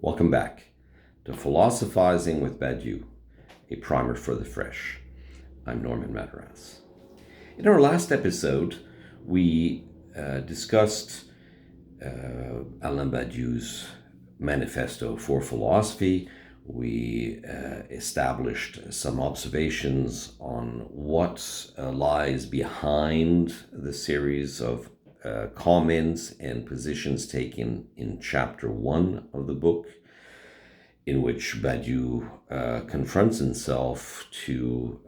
Welcome back to Philosophizing with Badiou, a primer for the fresh. I'm Norman Mataras. In our last episode, we discussed Alain Badiou's manifesto for philosophy. We established some observations on what lies behind the series of comments and positions taken in chapter 1 of the book, in which Badiou confronts himself to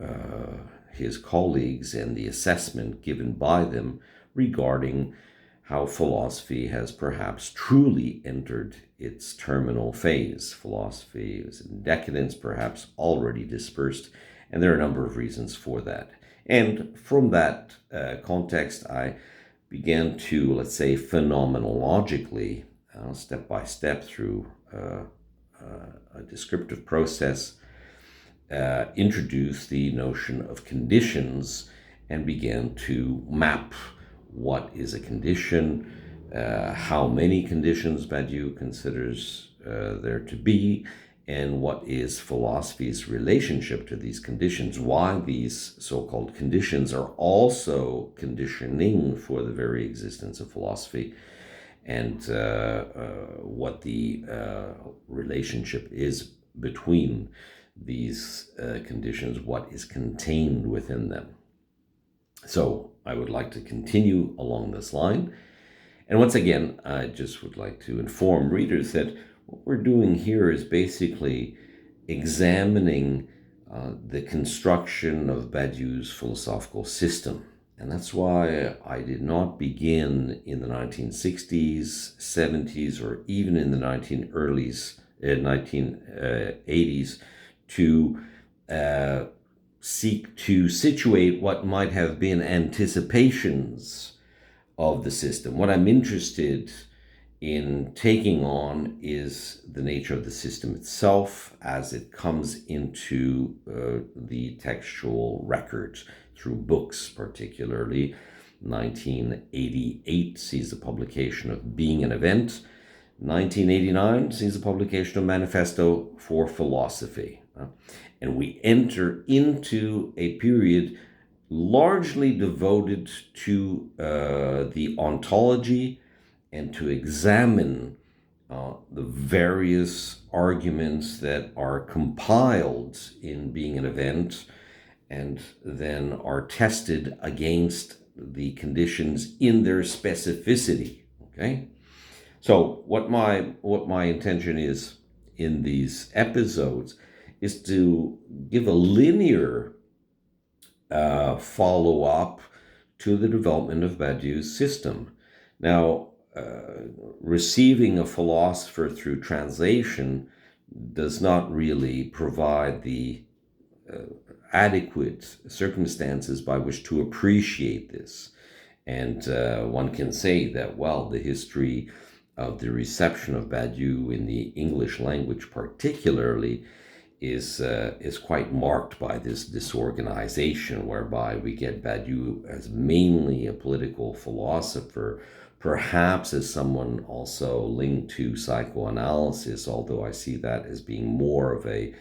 his colleagues and the assessment given by them regarding how philosophy has perhaps truly entered its terminal phase. Philosophy is in decadence, perhaps already dispersed, and there are a number of reasons for that. And from that context, I began to, let's say, phenomenologically, step by step through a descriptive process, introduce the notion of conditions and began to map what is a condition, how many conditions Badiou considers there to be, and what is philosophy's relationship to these conditions, why these so-called conditions are also conditioning for the very existence of philosophy, and what the relationship is between these conditions, what is contained within them. So I would like to continue along this line. And once again, I just would like to inform readers that what we're doing here is basically examining the construction of Badiou's philosophical system. And that's why I did not begin in the 1960s, 70s, or even in the 1980s to seek to situate what might have been anticipations of the system. What I'm interested in taking on is the nature of the system itself as it comes into the textual record through books, particularly. 1988 sees the publication of Being an Event. 1989 sees the publication of Manifesto for Philosophy. And we enter into a period largely devoted to the ontology and to examine the various arguments that are compiled in Being an Event and then are tested against the conditions in their specificity. Okay? So what my intention is in these episodes is to give a linear follow-up to the development of Badiou's system. Now, receiving a philosopher through translation does not really provide the adequate circumstances by which to appreciate this. And one can say that, well, the history of the reception of Badiou in the English language particularly is quite marked by this disorganization, whereby we get Badiou as mainly a political philosopher, perhaps as someone also linked to psychoanalysis, although I see that as being more of a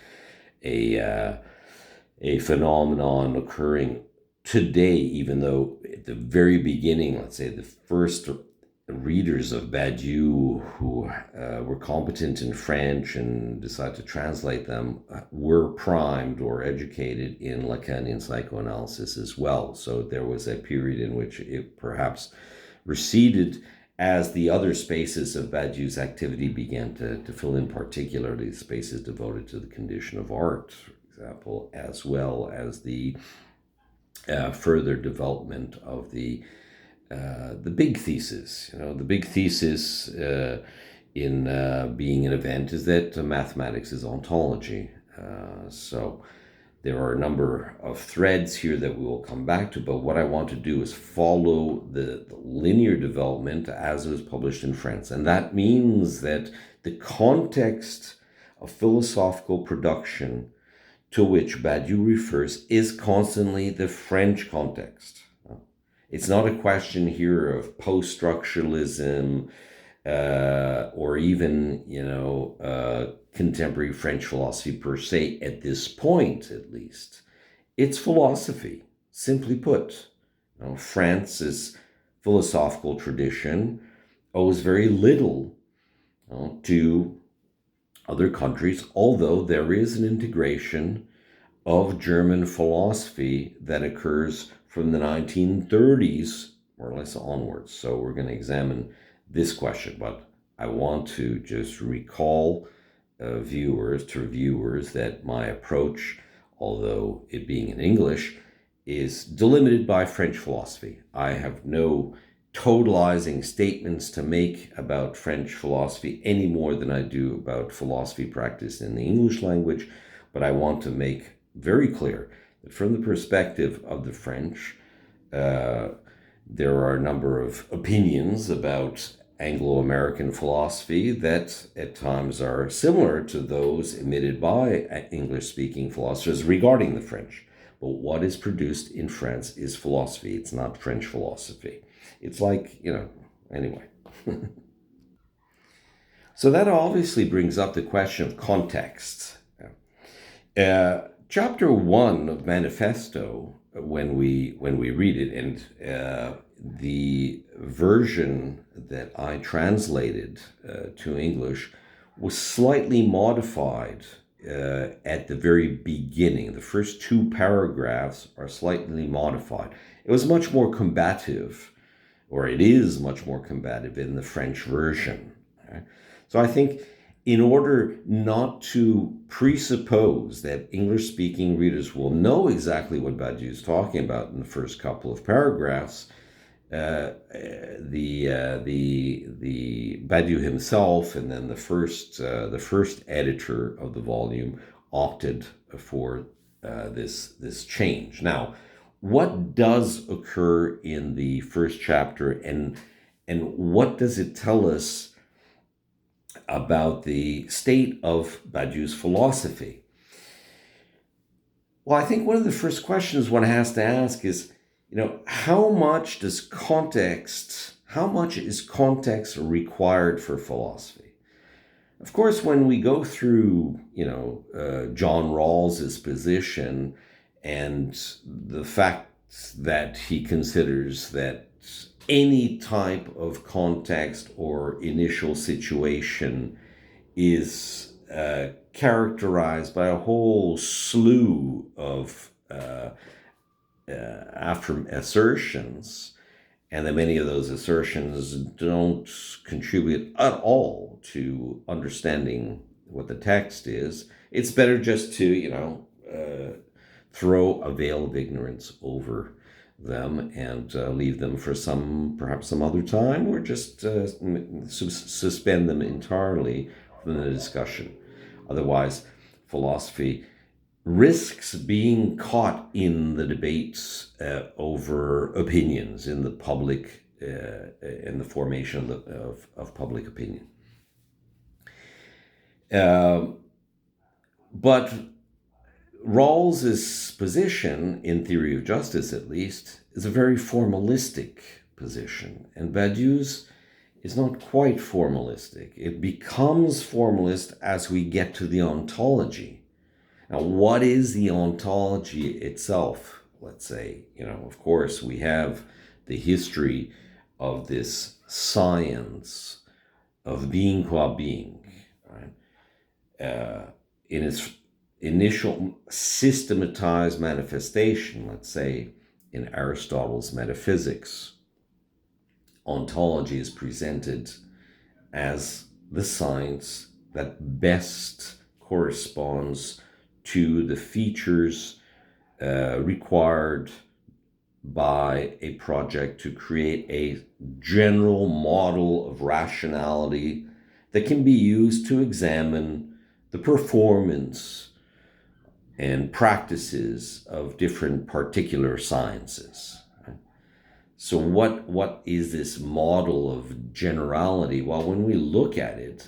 phenomenon occurring today, even though at the very beginning, let's say the first readers of Badiou who were competent in French and decided to translate them were primed or educated in Lacanian psychoanalysis as well. So there was a period in which it perhaps receded as the other spaces of Badiou's activity began to fill in, particularly spaces devoted to the condition of art, for example, as well as the further development of the big thesis. The big thesis in Being an Event is that mathematics is ontology. So there are a number of threads here that we will come back to, but what I want to do is follow the linear development as it was published in France. And that means that the context of philosophical production to which Badiou refers is constantly the French context. It's not a question here of post-structuralism, or even, contemporary French philosophy per se at this point, at least. It's philosophy, simply put. France's philosophical tradition owes very little to other countries, although there is an integration of German philosophy that occurs from the 1930s, more or less onwards. So we're going to examine this question, but I want to just recall viewers that my approach, although it being in English, is delimited by French philosophy. I have no totalizing statements to make about French philosophy any more than I do about philosophy practiced in the English language, but I want to make very clear that from the perspective of the French, there are a number of opinions about Anglo-American philosophy that at times are similar to those emitted by English-speaking philosophers regarding the French. But what is produced in France is philosophy. It's not French philosophy. It's like, anyway. So that obviously brings up the question of context. Chapter 1 of Manifesto, when we read it, and the version that I translated to English was slightly modified at the very beginning. The first 2 paragraphs are slightly modified. It was much more combative, or it is much more combative in the French version. Right? So I think in order not to presuppose that English-speaking readers will know exactly what Badiou is talking about in the first couple of paragraphs, the Badiou himself and then the first editor of the volume opted for this change. Now, what does occur in the first chapter, and what does it tell us about the state of Badiou's philosophy? Well, I think one of the first questions one has to ask is, how much is context required for philosophy? Of course, when we go through, John Rawls's position and the fact that he considers that any type of context or initial situation is characterized by a whole slew of after assertions, and that many of those assertions don't contribute at all to understanding what the text is, it's better just to, throw a veil of ignorance over them and leave them for perhaps some other time, or just suspend them entirely from the discussion. Otherwise, philosophy risks being caught in the debates over opinions in the public, in the formation of public opinion. But Rawls's position, in Theory of Justice at least, is a very formalistic position, and Badiou's is not quite formalistic. It becomes formalist as we get to the ontology. Now, what is the ontology itself? Let's say, of course, we have the history of this science of being qua being, right? In its initial systematized manifestation, let's say, in Aristotle's Metaphysics, ontology is presented as the science that best corresponds to the features required by a project to create a general model of rationality that can be used to examine the performance and practices of different particular sciences. So what is this model of generality? Well, when we look at it,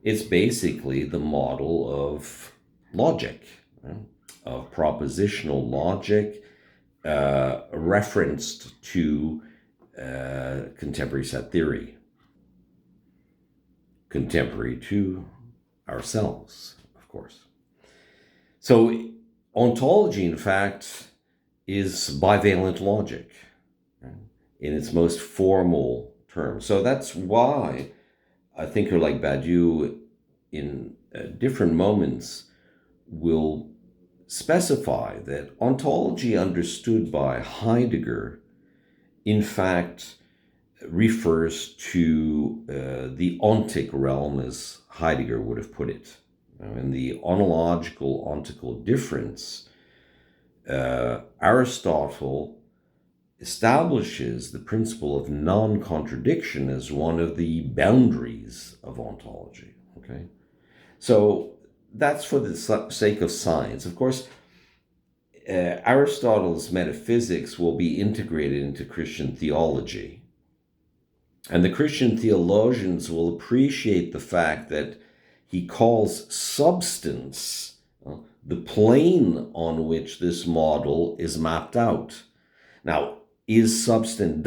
it's basically the model of logic, right? Of propositional logic referenced to contemporary set theory. contemporary to ourselves, of course. So ontology, in fact, is bivalent logic, right, in its most formal terms. So that's why a thinker like Badiou, in different moments, will specify that ontology understood by Heidegger, in fact, refers to the ontic realm, as Heidegger would have put it. In the ontological ontical difference, Aristotle establishes the principle of non-contradiction as one of the boundaries of ontology. Okay, so that's for the sake of science. Of course, Aristotle's metaphysics will be integrated into Christian theology. And the Christian theologians will appreciate the fact that he calls substance the plane on which this model is mapped out. Now, is substance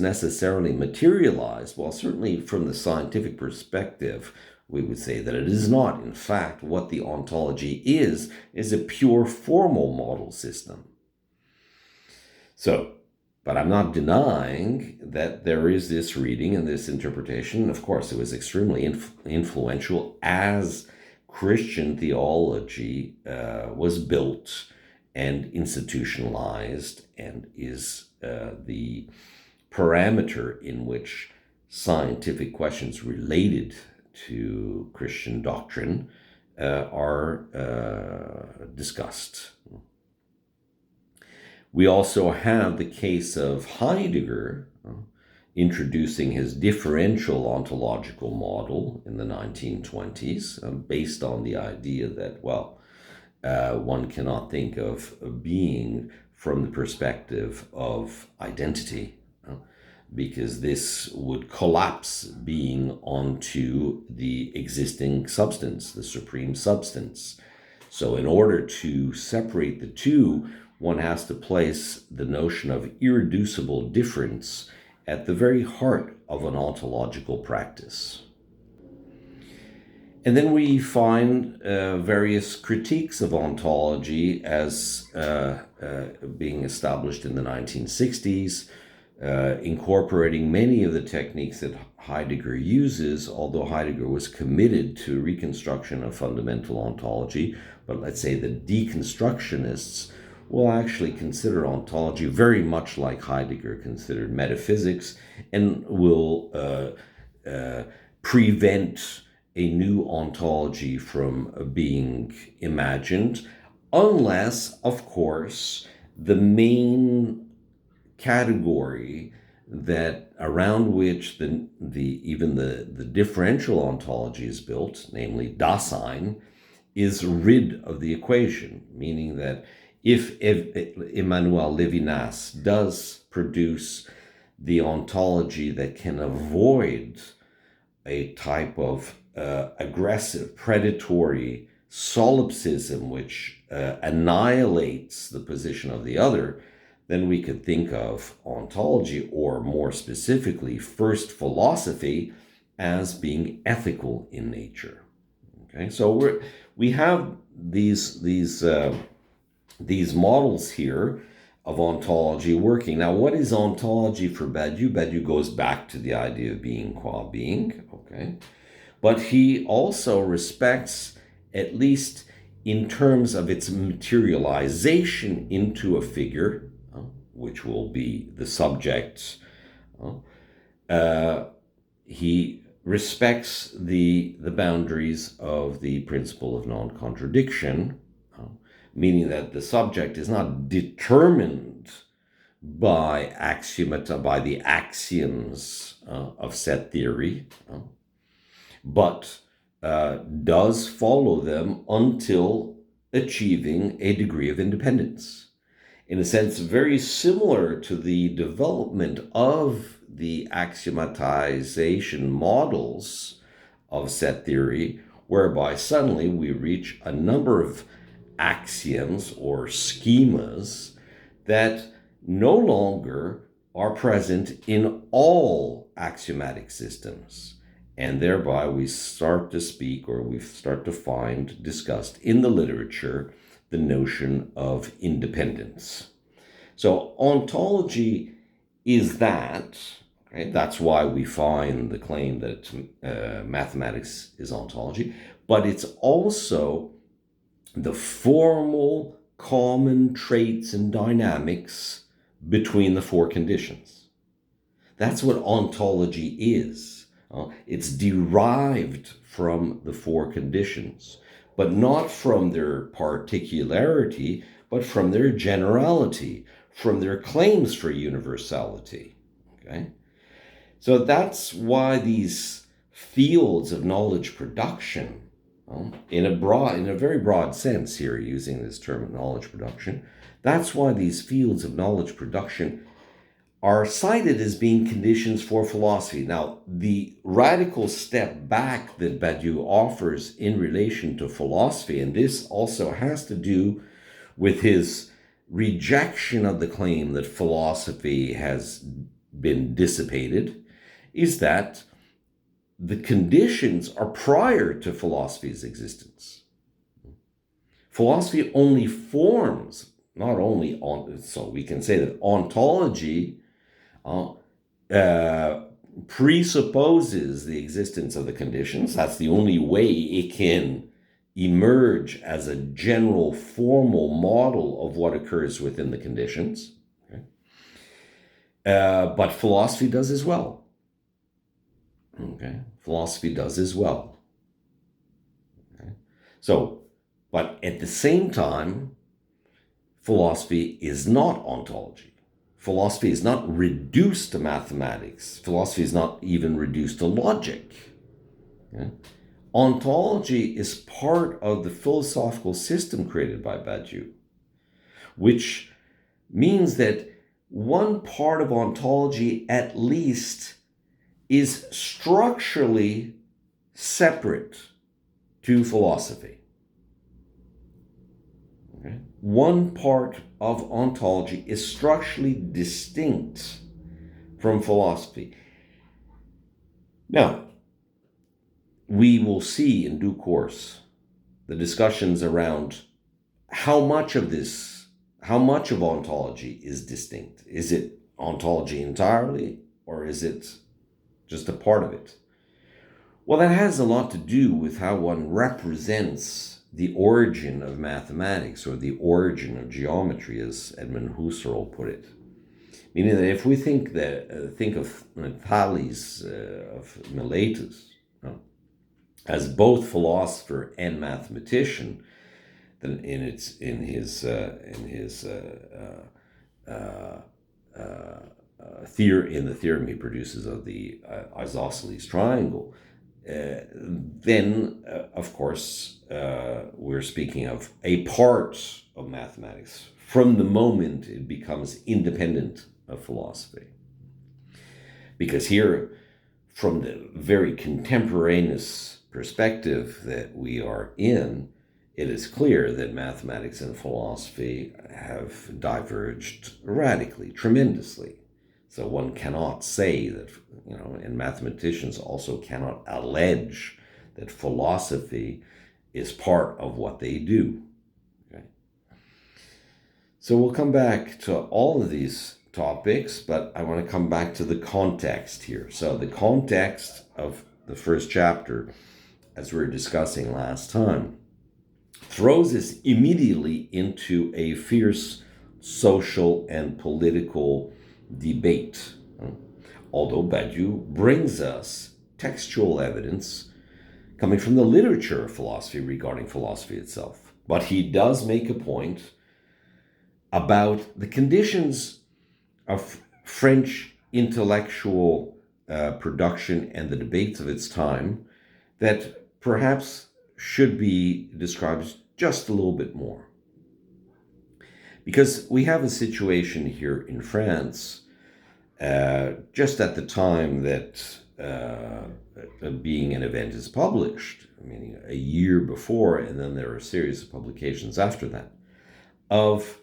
necessarily materialized? Well, certainly from the scientific perspective, we would say that it is not. In fact, what the ontology is a pure formal model system. So, but I'm not denying that there is this reading and this interpretation. Of course, it was extremely influential as Christian theology was built and institutionalized, and is the parameter in which scientific questions related to Christian doctrine are discussed. We also have the case of Heidegger introducing his differential ontological model in the 1920s, based on the idea that, well, one cannot think of being from the perspective of identity, because this would collapse being onto the existing substance, the supreme substance. So in order to separate the two, one has to place the notion of irreducible difference at the very heart of an ontological practice. And then we find various critiques of ontology as being established in the 1960s, incorporating many of the techniques that Heidegger uses, although Heidegger was committed to reconstruction of fundamental ontology. But let's say the deconstructionists will actually consider ontology very much like Heidegger considered metaphysics, and will prevent a new ontology from being imagined, unless, of course, the main category that around which even the differential ontology is built, namely Dasein, is rid of the equation, meaning that if Emmanuel Levinas does produce the ontology that can avoid a type of aggressive, predatory solipsism which annihilates the position of the other, then we could think of ontology, or more specifically, first philosophy, as being ethical in nature. Okay, so we have these models here of ontology working. Now, what is ontology for Badiou? Badiou goes back to the idea of being qua being, okay? But he also respects, at least in terms of its materialization into a figure, which will be the subject, he respects the boundaries of the principle of non-contradiction, meaning that the subject is not determined by the axioms of set theory, but does follow them until achieving a degree of independence. In a sense, very similar to the development of the axiomatization models of set theory, whereby suddenly we reach a number of axioms or schemas that no longer are present in all axiomatic systems. And thereby we start to speak, or we start to find discussed in the literature, the notion of independence. So ontology is that. Right? That's why we find the claim that mathematics is ontology, but it's also the formal common traits and dynamics between the four conditions. That's what ontology is. It's derived from the four conditions, but not from their particularity, but from their generality, from their claims for universality. Okay? So that's why these fields of knowledge production, in a very broad sense here, using this term of knowledge production, that's why these fields of knowledge production are cited as being conditions for philosophy. Now, the radical step back that Badiou offers in relation to philosophy, and this also has to do with his rejection of the claim that philosophy has been dissipated, is that the conditions are prior to philosophy's existence. Philosophy only forms, not only on, so we can say that ontology presupposes the existence of the conditions. That's the only way it can emerge as a general formal model of what occurs within the conditions. Okay? But philosophy does as well. Okay, philosophy does as well. Okay? So, but at the same time, philosophy is not ontology. Philosophy is not reduced to mathematics. Philosophy is not even reduced to logic. Okay? Ontology is part of the philosophical system created by Badiou, which means that one part of ontology at least is structurally separate to philosophy. Okay? One part of ontology is structurally distinct from philosophy. Now, we will see in due course the discussions around how much of ontology is distinct. Is it ontology entirely, or is it just a part of it? Well, that has a lot to do with how one represents the origin of mathematics, or the origin of geometry, as Edmund Husserl put it. Meaning that if we think of Thales of Miletus as both philosopher and mathematician, then in his theorem he produces of the isosceles triangle, then of course we're speaking of a part of mathematics from the moment it becomes independent of philosophy. Because here, from the very contemporaneous perspective that we are in, it is clear that mathematics and philosophy have diverged radically, tremendously. So one cannot say that, and mathematicians also cannot allege that philosophy is part of what they do. Okay? So we'll come back to all of these topics, but I want to come back to the context here. So the context of the first chapter, as we were discussing last time, throws us immediately into a fierce social and political debate. Although Badiou brings us textual evidence coming from the literature of philosophy regarding philosophy itself. But he does make a point about the conditions of French intellectual production and the debates of its time that perhaps should be described just a little bit more. Because we have a situation here in France, just at the time that Being an Event is published, meaning a year before, and then there are a series of publications after that, of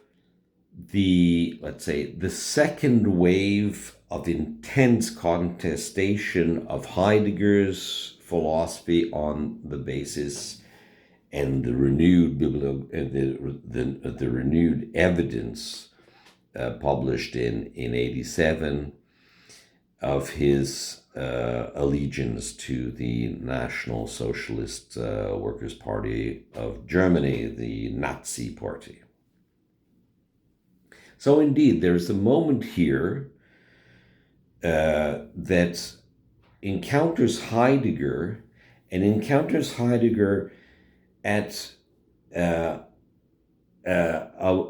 let's say, the second wave of intense contestation of Heidegger's philosophy on the basis and the renewed the renewed evidence published in 87 of his allegiance to the National Socialist Workers' Party of Germany, the Nazi Party. So indeed, there's a moment here that encounters Heidegger, and encounters Heidegger at a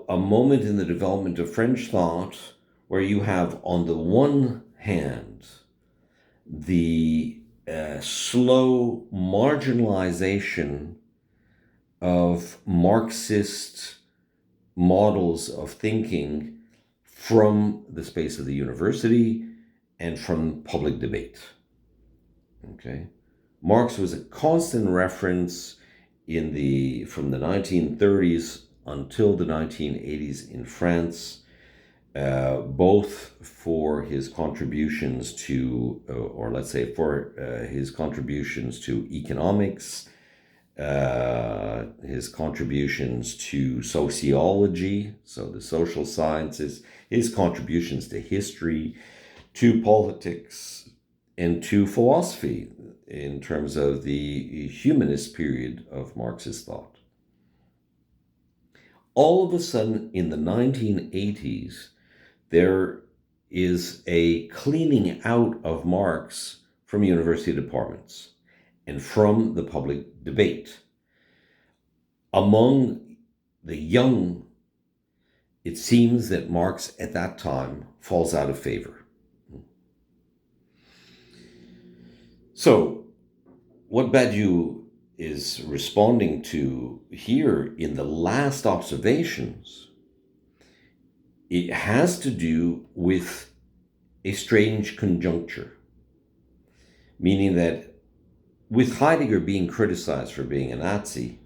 moment in the development of French thought where you have, on the one hand, the slow marginalization of Marxist models of thinking from the space of the university and from public debate. Okay, Marx was a constant reference from the 1930s until the 1980s in France, both for his contributions to, or let's say for his contributions to economics, his contributions to sociology, so the social sciences, his contributions to history, to politics, and to philosophy in terms of the humanist period of Marxist thought. All of a sudden, in the 1980s, there is a cleaning out of Marx from university departments and from the public debate. Among the young, it seems that Marx at that time falls out of favor. So, what Badiou is responding to here in the last observations, it has to do with a strange conjuncture, meaning that with Heidegger being criticized for being a Nazi,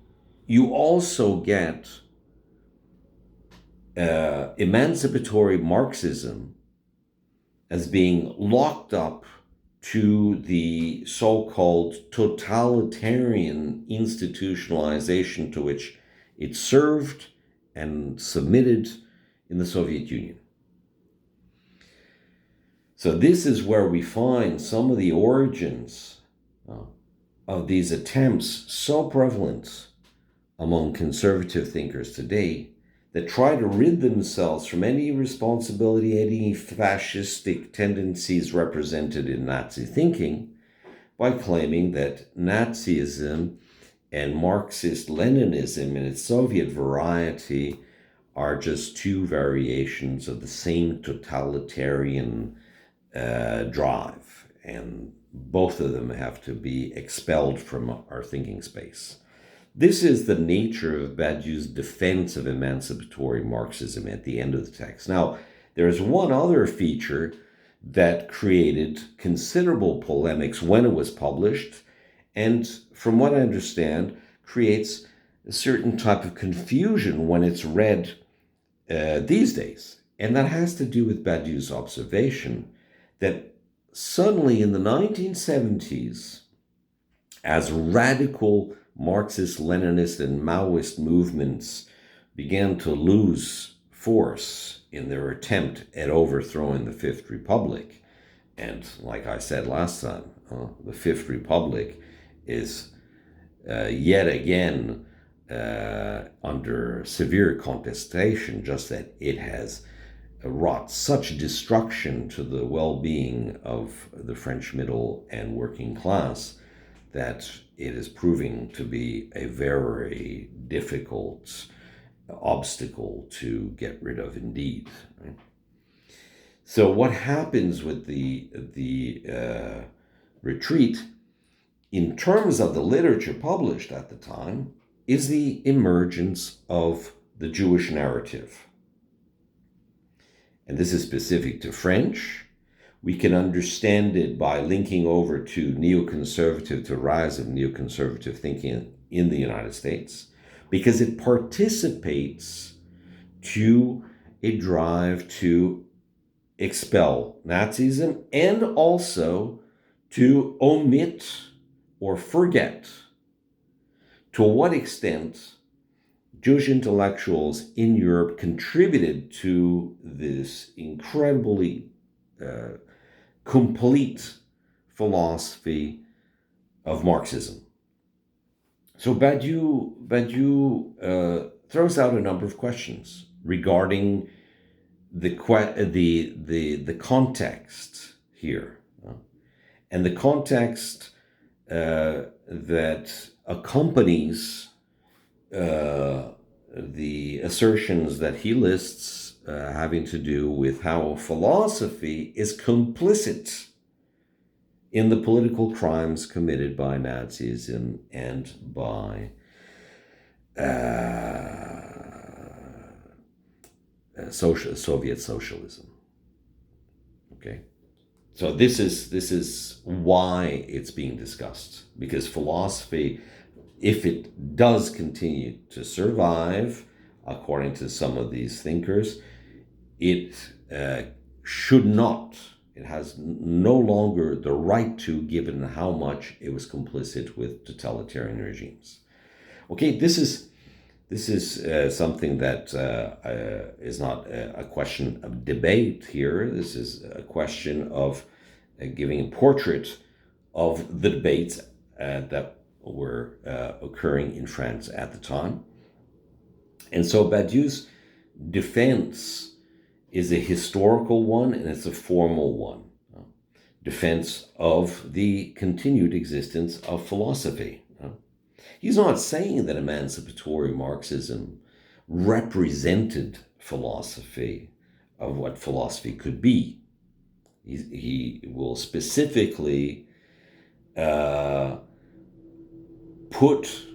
you also get emancipatory Marxism as being locked up to the so-called totalitarian institutionalization to which it served and submitted in the Soviet Union. So this is where we find some of the origins of these attempts so prevalent among conservative thinkers today that try to rid themselves from any responsibility, any fascistic tendencies represented in Nazi thinking by claiming that Nazism and Marxist-Leninism in its Soviet variety are just two variations of the same totalitarian drive, and both of them have to be expelled from our thinking space. This is the nature of Badiou's defense of emancipatory Marxism at the end of the text. Now, there's one other feature that created considerable polemics when it was published, and from what I understand, creates a certain type of confusion when it's read these days. And that has to do with Badiou's observation that suddenly in the 1970s, as radical Marxist, Leninist, and Maoist movements began to lose force in their attempt at overthrowing the Fifth Republic. And like I said last time, the Fifth Republic is yet again under severe contestation, just that it has wrought such destruction to the well-being of the French middle and working class that it is proving to be a very difficult obstacle to get rid of indeed. Right? So what happens with the retreat, in terms of the literature published at the time, is the emergence of the Jewish narrative. And this is specific to French. We can understand it by linking over to the rise of neoconservative thinking in the United States, because it participates to a drive to expel Nazism and also to omit or forget to what extent Jewish intellectuals in Europe contributed to this incredibly complete philosophy of Marxism. So Badiou throws out a number of questions regarding the context here, and the context that accompanies the assertions that he lists having to do with how philosophy is complicit in the political crimes committed by Nazism and by Soviet socialism. Okay, so this is why it's being discussed, because philosophy, if it does continue to survive, according to some of these thinkers, it should not. It has no longer the right to, given how much it was complicit with totalitarian regimes. Okay, this is something that is not a question of debate here. This is a question of giving a portrait of the debates that were occurring in France at the time. And so Badiou's defense is a historical one and it's a formal one. Defense of the continued existence of philosophy. He's not saying that emancipatory Marxism represented philosophy of what philosophy could be. He will specifically put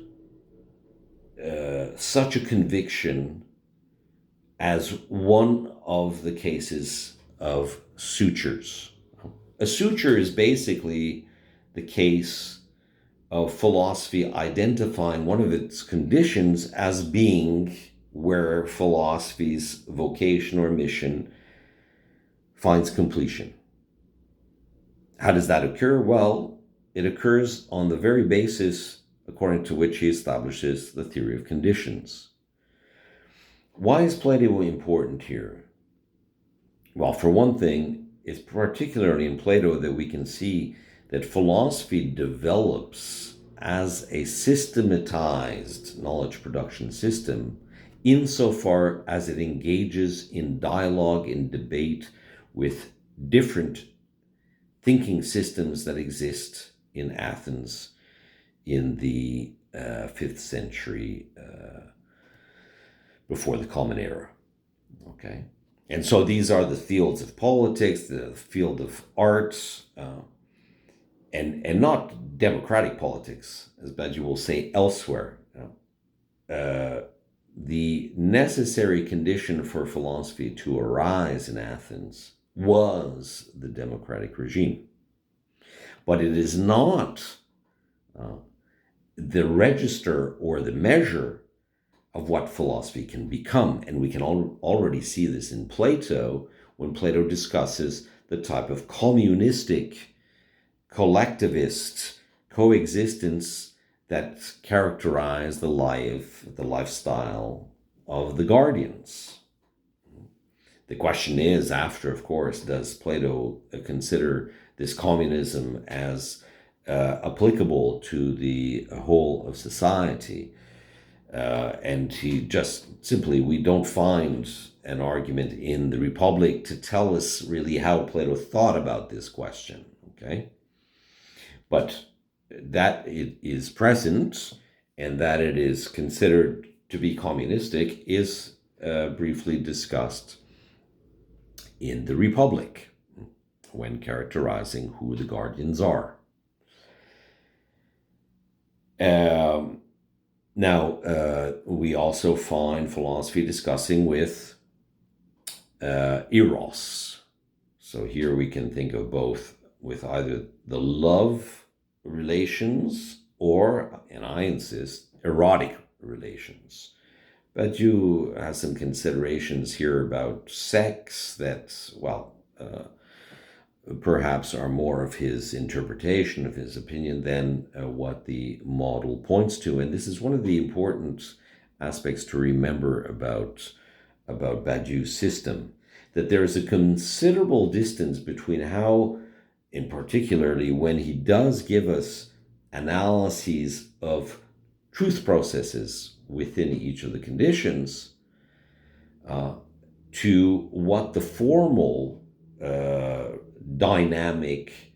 such a conviction as one of the cases of sutures. A suture is basically the case of philosophy identifying one of its conditions as being where philosophy's vocation or mission finds completion. How does that occur? Well, it occurs on the very basis according to which he establishes the theory of conditions. Why is Plato important here? Well, for one thing, it's particularly in Plato that we can see that philosophy develops as a systematized knowledge production system insofar as it engages in dialogue, in debate with different thinking systems that exist in Athens in the 5th century before the Common Era. Okay? And so these are the fields of politics, the field of arts, and not democratic politics, as Badiou will say elsewhere. The necessary condition for philosophy to arise in Athens was the democratic regime. But it is not the register or the measure of what philosophy can become. And we can already see this in Plato when Plato discusses the type of communistic, collectivist coexistence that characterized the lifestyle of the Guardians. The question is, after, of course, does Plato consider this communism as applicable to the whole of society? And he just simply, we don't find an argument in the Republic to tell us really how Plato thought about this question, okay? But that it is present and that it is considered to be communistic is briefly discussed in the Republic when characterizing who the Guardians are. Now, we also find philosophy discussing with eros. So here we can think of both with either the love relations or, and I insist, erotic relations. Badiou has some considerations here about sex that, well, perhaps are more of his interpretation, of his opinion, than what the model points to. And this is one of the important aspects to remember about Badiou's system, that there is a considerable distance between how, in particularly when he does give us analyses of truth processes within each of the conditions, to what the formal dynamic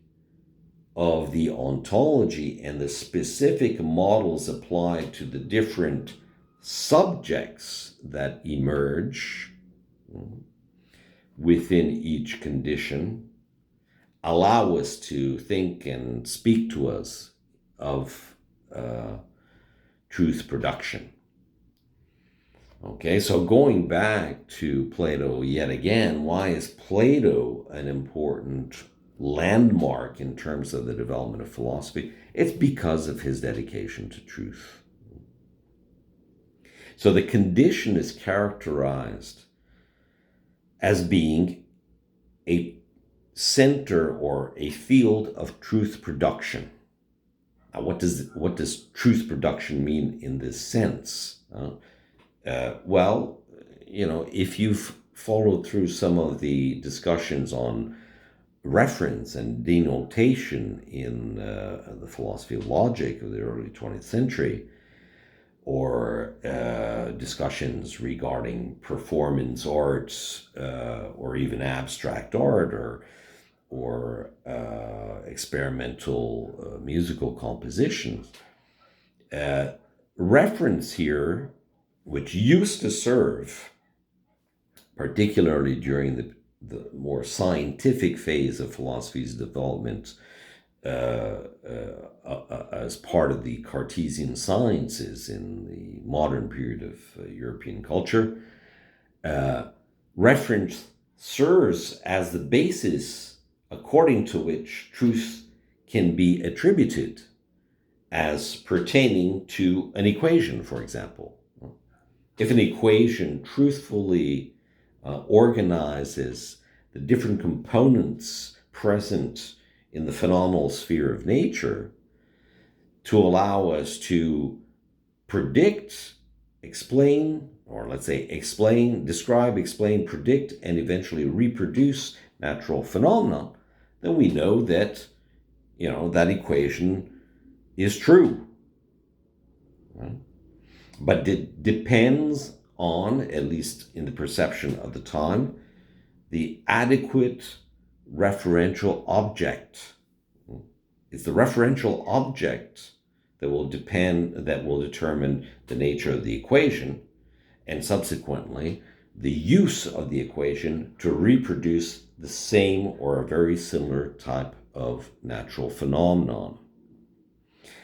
of the ontology and the specific models applied to the different subjects that emerge within each condition allow us to think and speak to us of truth production. Okay, so going back to Plato yet again, why is Plato an important landmark in terms of the development of philosophy? It's because of his dedication to truth. So the condition is characterized as being a center or a field of truth production. Now, what does truth production mean in this sense? Well, if you've followed through some of the discussions on reference and denotation in the philosophy of logic of the early 20th century, or discussions regarding performance arts, or even abstract art, or experimental musical compositions, reference here, which used to serve, particularly during the more scientific phase of philosophy's development, as part of the Cartesian sciences in the modern period of European culture, reference serves as the basis according to which truth can be attributed as pertaining to an equation, for example. If an equation truthfully organizes the different components present in the phenomenal sphere of nature to allow us to predict, explain, or let's say explain, describe, explain, predict, and eventually reproduce natural phenomena, then we know that, that equation is true. Right? But it depends on, at least in the perception of the time, the adequate referential object. It's the referential object that will determine the nature of the equation, and subsequently the use of the equation to reproduce the same or a very similar type of natural phenomenon.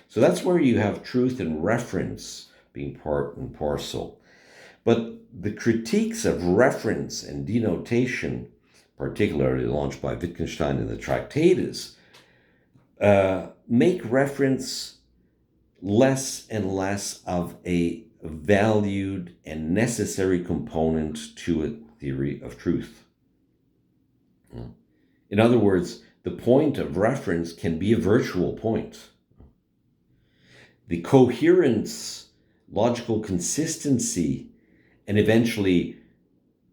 So that's where you have truth and reference being part and parcel. But the critiques of reference and denotation, particularly launched by Wittgenstein in the Tractatus, make reference less and less of a valued and necessary component to a theory of truth. In other words, the point of reference can be a virtual point. The coherence, logical consistency, and eventually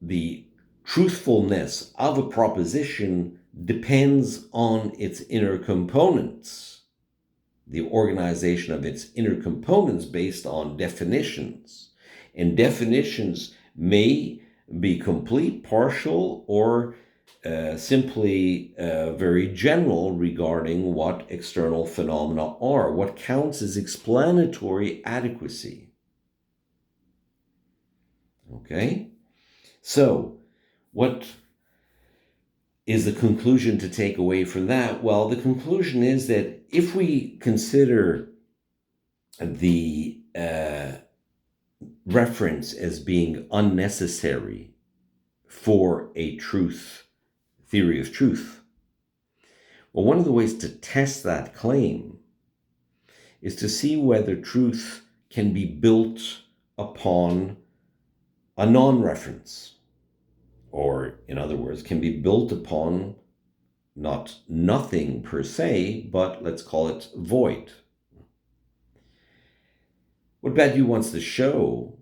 the truthfulness of a proposition depends on its inner components, the organization of its inner components based on definitions. And definitions may be complete, partial, or simply very general regarding what external phenomena are, what counts as explanatory adequacy. Okay? So, what is the conclusion to take away from that? Well, the conclusion is that if we consider the reference as being unnecessary for a theory of truth, well, one of the ways to test that claim is to see whether truth can be built upon a non-reference, or in other words, can be built upon not nothing per se, but let's call it void. What Badiou wants to show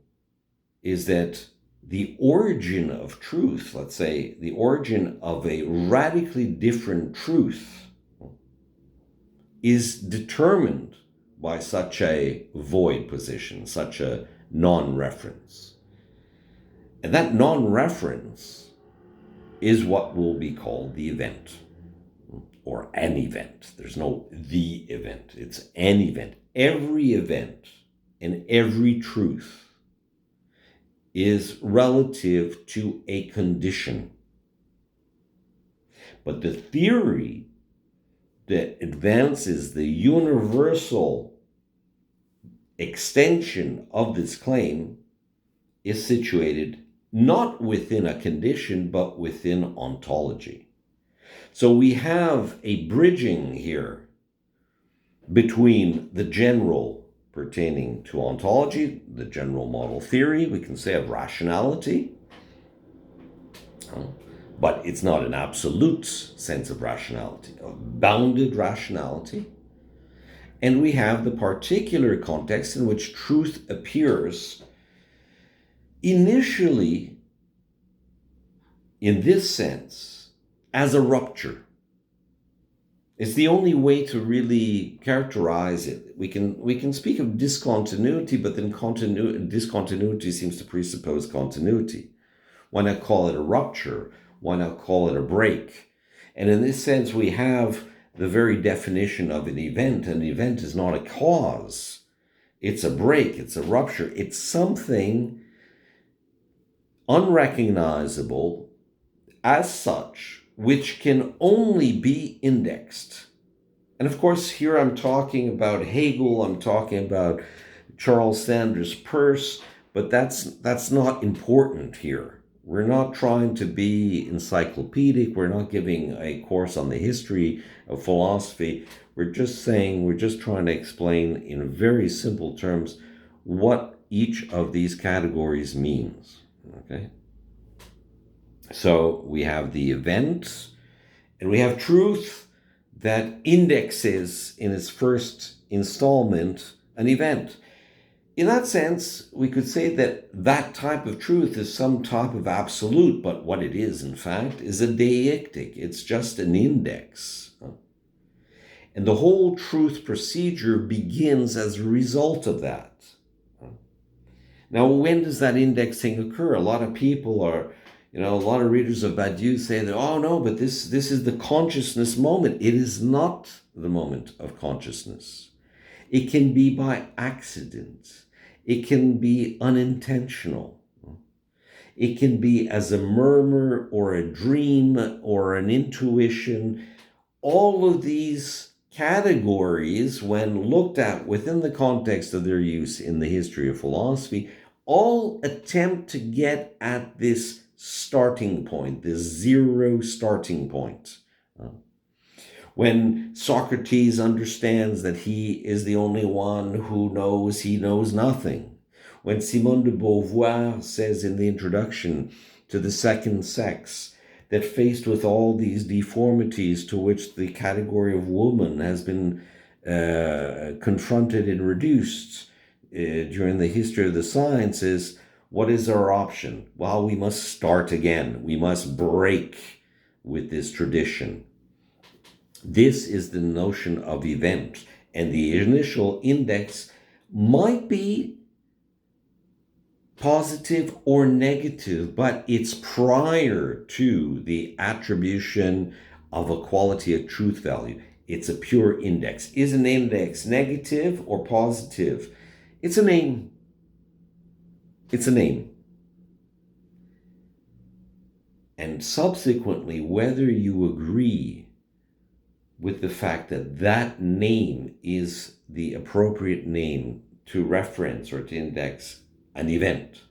is that the origin of truth, let's say the origin of a radically different truth, is determined by such a void position, such a non-reference. And that non-reference is what will be called the event, or an event. There's no the event, it's an event. Every event and every truth is relative to a condition. But the theory that advances the universal extension of this claim is situated not within a condition, but within ontology. So we have a bridging here between the general pertaining to ontology, the general model theory, we can say, of rationality, but it's not an absolute sense of rationality, of bounded rationality. And we have the particular context in which truth appears initially, in this sense, as a rupture. It's the only way to really characterize it. We can speak of discontinuity, but then discontinuity seems to presuppose continuity. Why not call it a rupture? Why not call it a break? And in this sense, we have the very definition of an event. An event is not a cause. It's a break. It's a rupture. It's something unrecognizable as such, which can only be indexed. And of course, here I'm talking about Hegel, I'm talking about Charles Sanders Peirce, but that's not important here. We're not trying to be encyclopedic. We're not giving a course on the history of philosophy. We're just trying to explain in very simple terms what each of these categories means. Okay? So we have the event, and we have truth that indexes in its first installment an event. In that sense, we could say that that type of truth is some type of absolute, but what it is, in fact, is a deictic. It's just an index. And the whole truth procedure begins as a result of that. Now, when does that indexing occur? A lot of people are, a lot of readers of Badiou say that, oh no, but this is the consciousness moment. It is not the moment of consciousness. It can be by accident. It can be unintentional. It can be as a murmur or a dream or an intuition. All of these categories, when looked at within the context of their use in the history of philosophy, all attempt to get at this starting point, this zero starting point. When Socrates understands that he is the only one who knows he knows nothing. When Simone de Beauvoir says in the introduction to The Second Sex that faced with all these deformities to which the category of woman has been confronted and reduced during the history of the sciences, what is our option? Well, we must start again. We must break with this tradition. This is the notion of event, and the initial index might be positive or negative, but it's prior to the attribution of a quality of truth value. It's a pure index. Is an index negative or positive? It's a name. It's a name. And subsequently, whether you agree with the fact that that name is the appropriate name to reference or to index an event,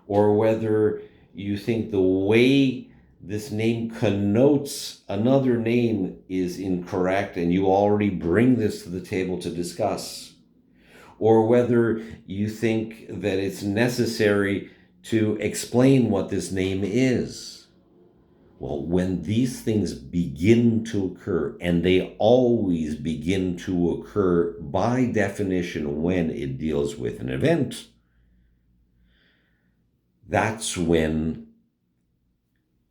or whether you think the way this name connotes another name is incorrect and you already bring this to the table to discuss, or whether you think that it's necessary to explain what this name is. Well, when these things begin to occur, and they always begin to occur by definition when it deals with an event, that's when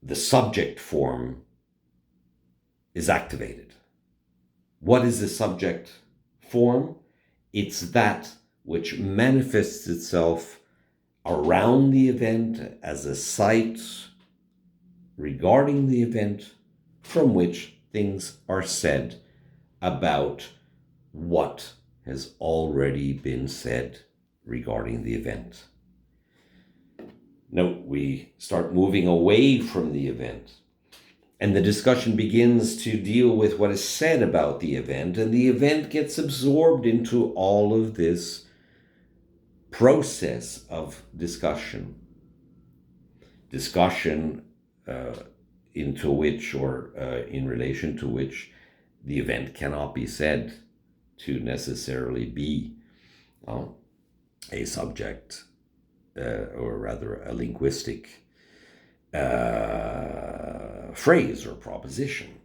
the subject form is activated. What is the subject form? It's that which manifests itself around the event as a site regarding the event from which things are said about what has already been said regarding the event. Now we start moving away from the event, and the discussion begins to deal with what is said about the event, and the event gets absorbed into all of this process of discussion. Discussion into which, or in relation to which, the event cannot be said to necessarily be a subject, or rather a linguistic phrase or proposition.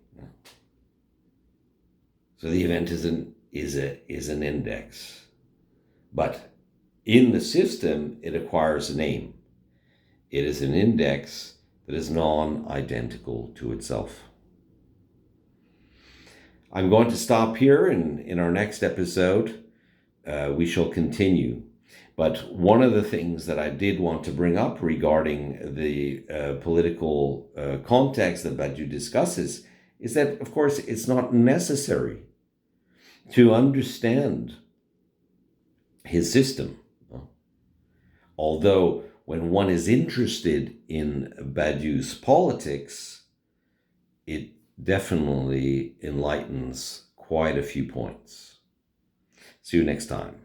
So the event is an index, but in the system it acquires a name. It is an index that is non-identical to itself. I'm going to stop here, and in our next episode we shall continue. But one of the things that I did want to bring up regarding the political context that Badiou discusses is that, of course, it's not necessary to understand his system. Although when one is interested in Badiou's politics, it definitely enlightens quite a few points. See you next time.